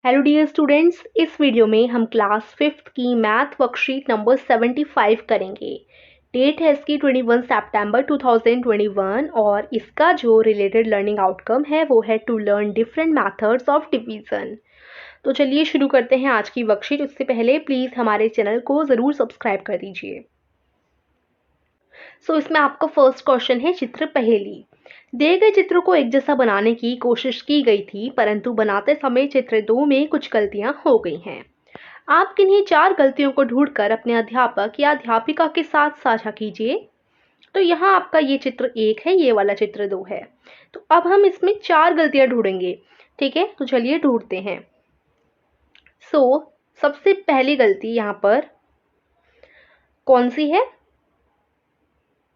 Hello dear students, इस video में हम क्लास फिफ्थ की मैथ वर्कशीट नंबर 75 करेंगे। डेट है इसकी 21 सितंबर 2021 और इसका जो रिलेटेड लर्निंग आउटकम है वो है to learn different methods of division. तो चलिए शुरू करते हैं आज की वर्कशीट। उससे पहले प्लीज़ हमारे चैनल को ज़रूर सब्सक्राइब कर दीजिए। इसमें आपका फर्स्ट क्वेश्चन है चित्र पहेली। दिए गए चित्र को एक जैसा बनाने की कोशिश की गई थी, परंतु बनाते समय चित्र 2 में कुछ गलतियां हो गई हैं। आप किन्हीं 4 गलतियों को ढूंढकर अपने अध्यापक या अध्यापिका के साथ साझा कीजिए। तो यहाँ आपका ये चित्र 1 है, ये वाला चित्र 2 है। तो अब हम इसमें 4 गलतियां ढूंढेंगे। ठीक है, तो चलिए ढूंढते हैं। सबसे पहली गलती यहाँ पर कौन सी है?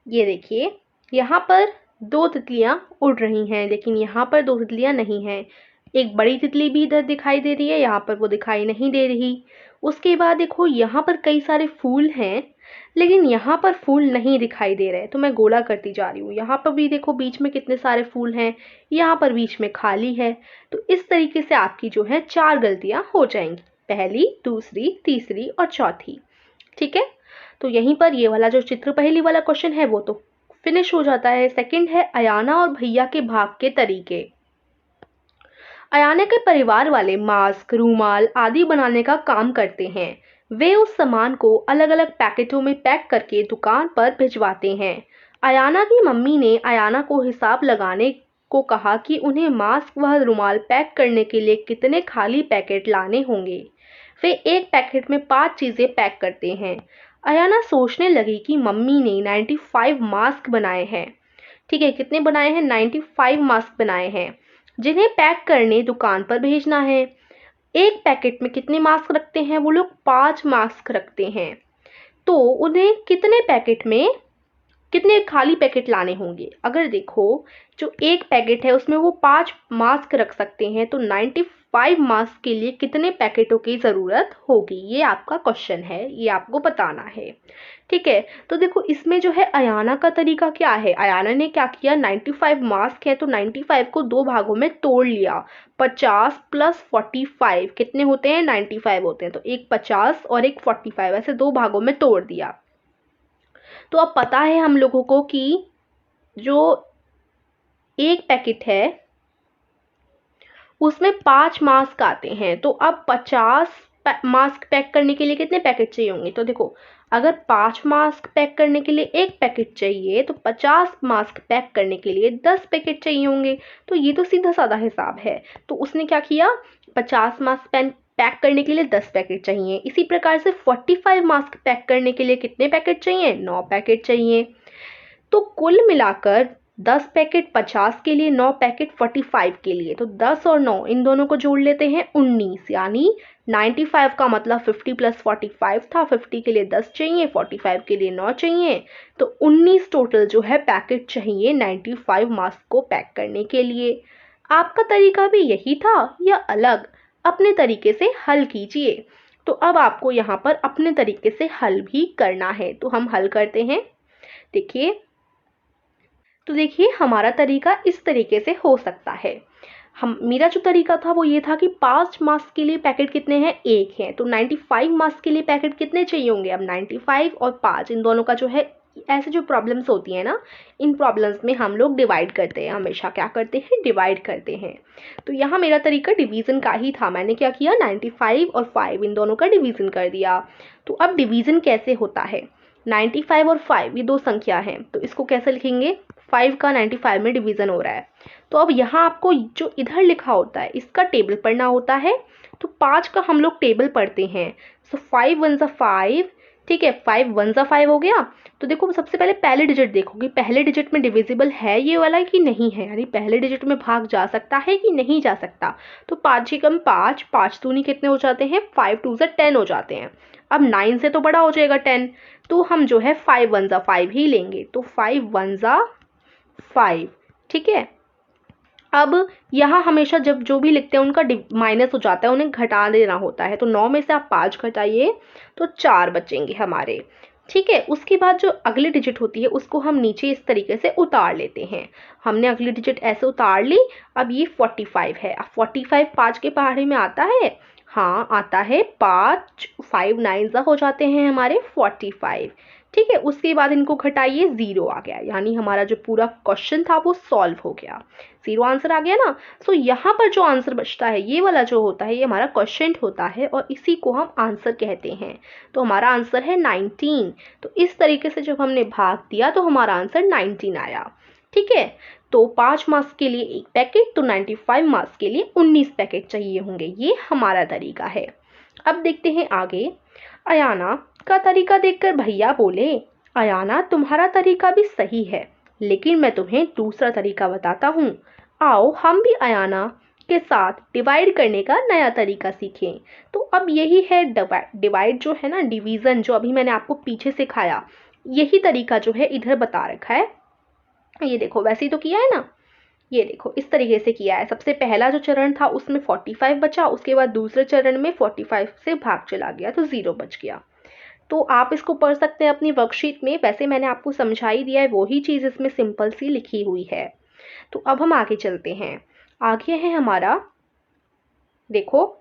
ये देखिए, यहाँ पर 2 तितलियां उड़ रही हैं, लेकिन यहाँ पर 2 तितलियां नहीं हैं। एक बड़ी तितली भी इधर दिखाई दे रही है, यहाँ पर वो दिखाई नहीं दे रही। उसके बाद देखो, यहाँ पर कई सारे फूल हैं, लेकिन यहाँ पर फूल नहीं दिखाई दे रहे। तो मैं गोला करती जा रही हूँ। यहाँ पर भी देखो, बीच में कितने सारे फूल हैं, यहाँ पर बीच में खाली है। तो इस तरीके से आपकी जो है 4 गलतियां हो जाएंगी, पहली, दूसरी, तीसरी और चौथी। ठीक है, तो यहीं पर ये वाला जो चित्र पहेली वाला क्वेश्चन है वो तो फिनिश हो जाता है। सेकंड है अयाना और भैया के भाग के तरीके। अयाना के परिवार वाले मास्क, रूमाल आदि बनाने का काम करते हैं। वे उस सामान को अलग अलग पैकेटों में पैक करके दुकान पर भिजवाते हैं। अयाना की मम्मी ने अयाना को हिसाब लगाने को कहा कि उन्हें मास्क व रूमाल पैक करने के लिए कितने खाली पैकेट लाने होंगे। वे एक पैकेट में 5 चीजें पैक करते हैं। अयाना सोचने लगी कि मम्मी ने 95 मास्क बनाए हैं। ठीक है, कितने बनाए हैं? 95 मास्क बनाए हैं, जिन्हें पैक करने दुकान पर भेजना है। एक पैकेट में कितने मास्क रखते हैं वो लोग? 5 मास्क रखते हैं। तो उन्हें कितने पैकेट में कितने खाली पैकेट लाने होंगे? अगर देखो, जो एक पैकेट है उसमें वो 5 मास्क रख सकते हैं, तो 95 मास्क के लिए कितने पैकेटों की ज़रूरत होगी? ये आपका क्वेश्चन है, ये आपको बताना है। ठीक है, तो देखो इसमें जो है अयाना का तरीका क्या है। अयाना ने क्या किया, 95 मास्क है तो 95 को 2 भागों में तोड़ लिया। 50 प्लस 45 कितने होते हैं? 95 होते हैं। तो एक 50 और एक 45 ऐसे 2 भागों में तोड़ दिया। तो अब पता है हम लोगों को कि जो एक पैकेट है उसमें 5 मास्क आते हैं। तो अब 50 मास्क पैक करने के लिए कितने पैकेट चाहिए होंगे? तो देखो, अगर 5 मास्क पैक करने के लिए एक पैकेट चाहिए, तो 50 मास्क पैक करने के लिए 10 पैकेट चाहिए होंगे। तो ये तो सीधा साधा हिसाब है। तो उसने क्या किया, 50 मास्क पैक करने के लिए 10 पैकेट चाहिए। इसी प्रकार से 45 मास्क पैक करने के लिए कितने पैकेट चाहिए? 9 पैकेट चाहिए। तो कुल मिलाकर 10 पैकेट 50 के लिए, 9 पैकेट 45 के लिए। तो 10 और 9 इन दोनों को जोड़ लेते हैं, 19। यानी 95 का मतलब 50 प्लस 45 था। 50 के लिए 10 चाहिए, 45 के लिए 9 चाहिए। तो 19 टोटल जो है पैकेट चाहिए 95 मास्क को पैक करने के लिए। आपका तरीका भी यही था या अलग? अपने तरीके से हल कीजिए। तो अब आपको यहाँ पर अपने तरीके से हल भी करना है, तो हम हल करते हैं। देखिए, तो देखिए हमारा तरीका इस तरीके से हो सकता है। मेरा जो तरीका था वो ये था कि 5 मास्क के लिए पैकेट कितने हैं? 1 है। तो 95 मास्क के लिए पैकेट कितने चाहिए होंगे? अब 95 और 5 इन दोनों का जो है, ऐसे जो प्रॉब्लम्स होती हैं ना, इन प्रॉब्लम्स में हम लोग डिवाइड करते हैं। हमेशा क्या करते हैं? डिवाइड करते हैं। तो यहाँ मेरा तरीका डिवीज़न का ही था। मैंने क्या किया, 95 और 5 इन दोनों का डिवीज़न कर दिया। तो अब डिवीज़न कैसे होता है? 95 और 5 ये 2 संख्या हैं, तो इसको कैसे लिखेंगे? 5 का 95 में डिवीज़न हो रहा है। तो अब यहाँ आपको जो इधर लिखा होता है इसका टेबल पढ़ना होता है। तो 5 का हम लोग टेबल पढ़ते हैं। 5 1 ज़ा 5। ठीक है, 5 1 ज़ा 5 हो गया। तो देखो, सबसे पहले पहले डिजिट देखो कि पहले डिजिट में डिविजिबल है ये वाला कि नहीं है, यानी पहले डिजिट में भाग जा सकता है कि नहीं जा सकता। तो 5 ही कम 5, 5 दूनी कितने हो जाते हैं? 5 2 ज़ा 10 हो जाते हैं। अब 9 से तो बड़ा हो जाएगा 10, तो हम जो है 5 1 ज़ा 5 ही लेंगे। तो 5 1 ज़ा 5। ठीक है, अब यहाँ हमेशा जब जो भी लिखते हैं उनका माइनस हो जाता है, उन्हें घटा देना होता है। तो 9 में से आप 5 घटाइए तो 4 बचेंगे हमारे। ठीक है, उसके बाद जो अगली डिजिट होती है उसको हम नीचे इस तरीके से उतार लेते हैं। हमने अगली डिजिट ऐसे उतार ली। अब ये 45 है। अब 45 5 के पहाड़े में आता है? हाँ आता है। 5 5 9 हो जाते हैं हमारे 45। ठीक है, उसके बाद इनको घटाइए, 0 आ गया, यानी हमारा जो पूरा क्वेश्चन था वो सॉल्व हो गया। 0 आंसर आ गया ना। सो यहाँ पर जो आंसर बचता है ये वाला जो होता है ये हमारा क्वेश्चन होता है और इसी को हम आंसर कहते हैं। तो हमारा आंसर है 19। तो इस तरीके से जब हमने भाग दिया तो हमारा आंसर 19 आया। ठीक है, तो 5 मार्क्स के लिए एक पैकेट, तो 95 मार्क्स के लिए 19 पैकेट चाहिए होंगे। ये हमारा तरीका है। अब देखते हैं आगे। अयाना का तरीका देखकर भैया बोले, अयाना तुम्हारा तरीका भी सही है, लेकिन मैं तुम्हें दूसरा तरीका बताता हूँ। आओ हम भी अयाना के साथ डिवाइड करने का नया तरीका सीखें। तो अब यही है डिवाइड जो है ना, डिवीज़न जो अभी मैंने आपको पीछे सिखाया, यही तरीका जो है इधर बता रखा है। ये देखो, वैसे ही तो किया है ना। ये देखो इस तरीके से किया है। सबसे पहला जो चरण था उसमें 45 बचा, उसके बाद दूसरे चरण में 45 से भाग चला गया तो 0 बच गया। तो आप इसको पढ़ सकते हैं अपनी वर्कशीट में। वैसे मैंने आपको समझा ही दिया है, वही चीज़ इसमें सिंपल सी लिखी हुई है। तो अब हम आगे चलते हैं। आगे है हमारा, देखो,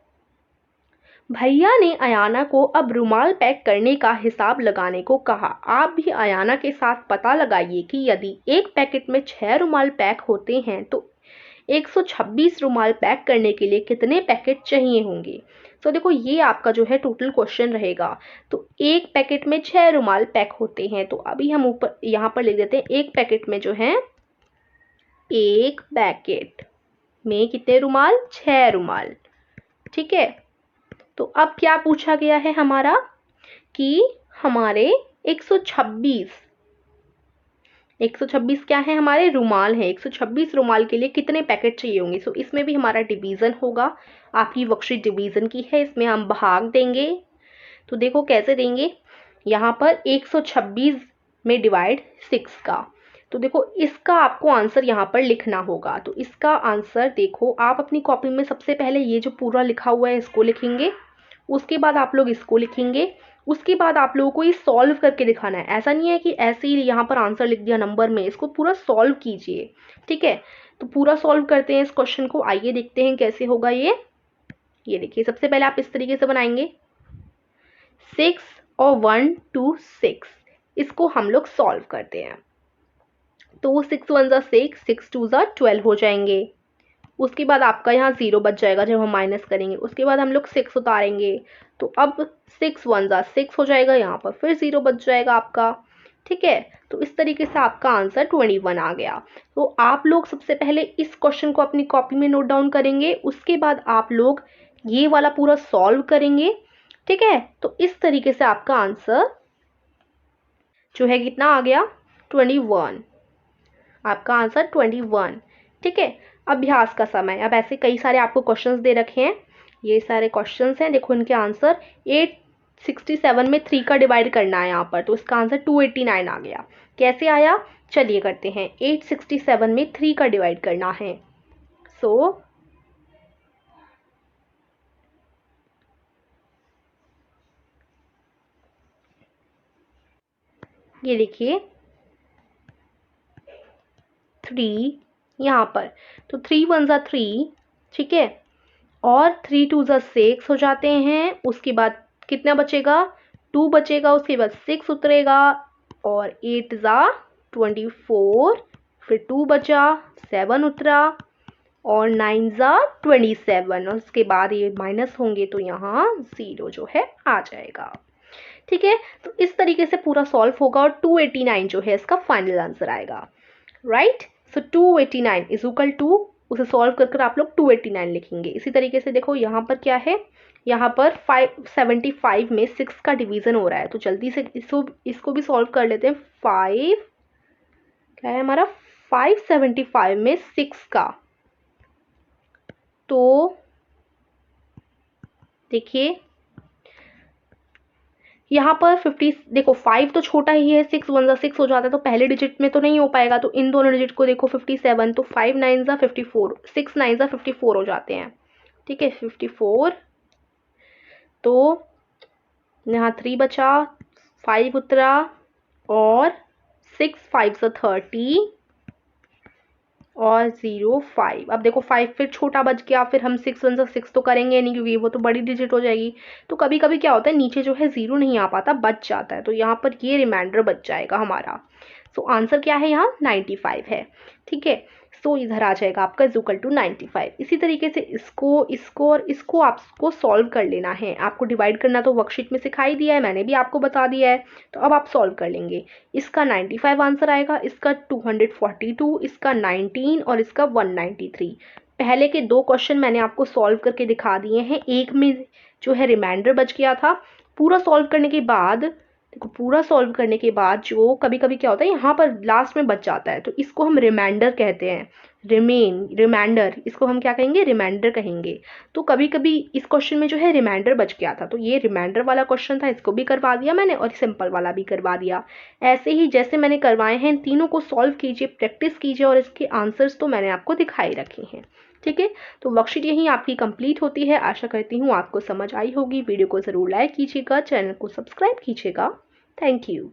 भैया ने अयाना को अब रुमाल पैक करने का हिसाब लगाने को कहा। आप भी अयाना के साथ पता लगाइए कि यदि एक पैकेट में 6 रुमाल पैक होते हैं तो 126 रुमाल पैक करने के लिए कितने पैकेट चाहिए होंगे। तो देखो ये आपका जो है टोटल क्वेश्चन रहेगा। तो एक पैकेट में 6 रुमाल पैक होते हैं, तो अभी हम ऊपर यहाँ पर लिख देते हैं एक पैकेट में जो है, एक पैकेट में कितने रुमाल, 6 रुमाल। ठीक है, तो अब क्या पूछा गया है हमारा कि हमारे 126 क्या है, हमारे रुमाल हैं। 126 रुमाल के लिए कितने पैकेट चाहिए होंगे। सो इसमें भी हमारा डिवीज़न होगा। आपकी वर्कशीट डिवीज़न की है, इसमें हम भाग देंगे। तो देखो कैसे देंगे, यहाँ पर 126 में डिवाइड 6 का। तो देखो इसका आपको आंसर यहाँ पर लिखना होगा। तो इसका आंसर देखो, आप अपनी कॉपी में सबसे पहले ये जो पूरा लिखा हुआ है इसको लिखेंगे, उसके बाद आप लोग इसको लिखेंगे, उसके बाद आप लोगों को ये सॉल्व करके दिखाना है। ऐसा नहीं है कि ऐसे ही यहाँ पर आंसर लिख दिया नंबर में, इसको पूरा सॉल्व कीजिए। ठीक है, तो पूरा सॉल्व करते हैं इस क्वेश्चन को। आइए देखते हैं कैसे होगा ये। देखिए सबसे पहले आप इस तरीके से बनाएंगे, 6 और 1 2 6, इसको हम लोग सॉल्व करते हैं। तो 6 1 ज़ा 6, 6 2 ज़ा 12 हो जाएंगे। उसके बाद आपका यहाँ 0 बच जाएगा जब हम माइनस करेंगे। उसके बाद हम लोग 6 उतारेंगे, तो अब 6 1 ज़ा 6 हो जाएगा, यहाँ पर फिर 0 बच जाएगा आपका। ठीक है, तो इस तरीके से आपका आंसर 21 आ गया। तो आप लोग सबसे पहले इस क्वेश्चन को अपनी कॉपी में नोट डाउन करेंगे, उसके बाद आप लोग ये वाला पूरा सॉल्व करेंगे। ठीक है, तो इस तरीके से आपका आंसर जो है कितना आ गया, 21। आपका आंसर 21। ठीक है, अभ्यास का समय। अब ऐसे कई सारे आपको क्वेश्चंस दे रखे हैं, ये सारे क्वेश्चंस हैं, देखो इनके आंसर। 867 में 3 का डिवाइड करना है यहाँ पर, तो इसका आंसर 289 आ गया। कैसे आया, चलिए करते हैं। 867 में 3 का डिवाइड करना है। सो ये देखिए 3 यहाँ पर, तो 3 1 ज़ा 3, ठीक है, और 3 2 ज़ा 6 हो जाते हैं। उसके बाद कितना बचेगा, 2 बचेगा, उसके बाद 6 उतरेगा, और 8 ज़ा 24, फिर 2 बचा, 7 उतरा, और 9 ज़ा 27, और उसके बाद ये माइनस होंगे तो यहाँ 0 जो है आ जाएगा। ठीक है, तो इस तरीके से पूरा सॉल्व होगा और 289 जो है इसका फाइनल आंसर आएगा। Right, so 289 is equal to, उसे सॉल्व कर कर आप लोग 289 लिखेंगे। इसी तरीके से देखो यहाँ पर क्या है, यहाँ पर 575 में 6 का डिवीजन हो रहा है, तो जल्दी से इसको भी सॉल्व कर लेते हैं। 5 क्या है हमारा, 575 में 6 का, तो देखिए यहाँ पर 50, देखो 5 तो छोटा ही है, 6 1 ज़ा 6 हो जाता है, तो पहले डिजिट में तो नहीं हो पाएगा, तो इन दोनों डिजिट को देखो 57, तो 5 9 ज़ा 54, 6 9 ज़ा 54 हो जाते हैं। ठीक है, 54, तो यहाँ 3 बचा, 5 उतरा और 6 5 से 30 और 0 5। अब देखो 5 फिर छोटा बच गया, फिर हम 6 1 से 6 तो करेंगे नहीं क्योंकि वो तो बड़ी डिजिट हो जाएगी। तो कभी कभी क्या होता है नीचे जो है 0 नहीं आ पाता, बच जाता है, तो यहाँ पर ये रिमाइंडर बच जाएगा हमारा। सो आंसर क्या है यहाँ 95 है। ठीक है, सो इधर आ जाएगा आपका इक्वल टू 95। इसी तरीके से इसको और इसको आपको सॉल्व कर लेना है। आपको डिवाइड करना तो वर्कशीट में सिखाई दिया है, मैंने भी आपको बता दिया है, तो अब आप सॉल्व कर लेंगे। इसका 95 आंसर आएगा, इसका 242, इसका 19 और इसका 193। पहले के 2 क्वेश्चन मैंने आपको सॉल्व करके दिखा दिए हैं, एक में जो है रिमाइंडर बच गया था। पूरा सॉल्व करने के बाद देखो, पूरा सॉल्व करने के बाद जो कभी कभी क्या होता है यहाँ पर लास्ट में बच जाता है, तो इसको हम रिमाइंडर कहते हैं। रिमाइंडर, इसको हम क्या कहेंगे, रिमाइंडर कहेंगे। तो कभी कभी इस क्वेश्चन में जो है रिमाइंडर बच गया था, तो ये रिमाइंडर वाला क्वेश्चन था, इसको भी करवा दिया मैंने और सिंपल वाला भी करवा दिया। ऐसे ही जैसे मैंने करवाए हैं इन तीनों को सॉल्व कीजिए, प्रैक्टिस कीजिए और इसके आंसर्स तो मैंने आपको दिखाई रखे हैं। ठीक है, तो वर्कशीट यहीं आपकी कंप्लीट होती है। आशा करती हूँ आपको समझ आई होगी। वीडियो को ज़रूर लाइक कीजिएगा, चैनल को सब्सक्राइब कीजिएगा। Thank you.